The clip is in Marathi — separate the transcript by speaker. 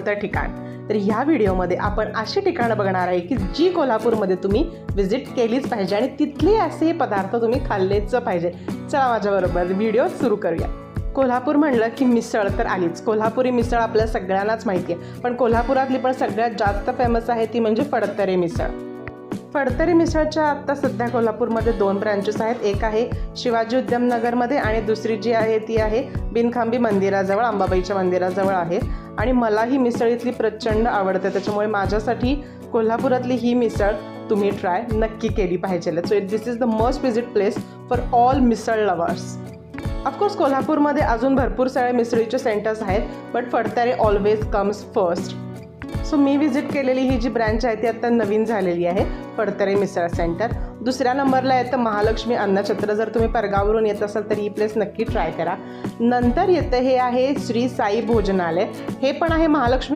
Speaker 1: कोणतं ठिकाण? तर ह्या व्हिडिओमध्ये आपण अशी ठिकाणं बघणार आहे की जी कोल्हापूरमध्ये तुम्ही व्हिजिट केलीच पाहिजे आणि तिथले असे पदार्थ तुम्ही खाल्लेच पाहिजे. चला माझ्याबरोबर व्हिडिओ सुरू करूया. कोल्हापूर म्हणलं की मिसळ तर आलीच. कोल्हापुरी मिसळ आपल्या सगळ्यांनाच माहिती आहे, पण कोल्हापुरातली पण सगळ्यात जास्त फेमस आहे ती म्हणजे फडतरे मिसळ. फडतरे मिसळच्या आत्ता सध्या कोल्हापूरमध्ये 2 ब्रँचेस आहेत. एक आहे शिवाजी उद्यमनगरमध्ये आणि दुसरी जी आहे ती आहे बिनखांबी मंदिराजवळ, अंबाबाईच्या मंदिराजवळ आहे. आणि मला ही मिसळ इथली प्रचंड आवडते, त्याच्यामुळे माझ्यासाठी कोल्हापुरातली ही मिसळ तुम्ही ट्राय नक्की केली पाहिजे. So this is the must visit place for all misal lovers. Of course कोल्हापूरमध्ये अजून भरपूर सारे मिसळीचे सेंटर्स आहेत, but Phadtare always comes first. So me visit केलेली ही जी ब्रँच आहे ती आता नवीन झालेली आहे, फडतरे मिसळ सेंटर. दुसऱ्या नंबरला येतं महालक्ष्मी अन्नछत्र. जर तुम्ही परगावरून येत असाल तर ही प्लेस नक्की ट्राय करा. नंतर येतं हे आहे श्री साई भोजनालय. हे पण आहे महालक्ष्मी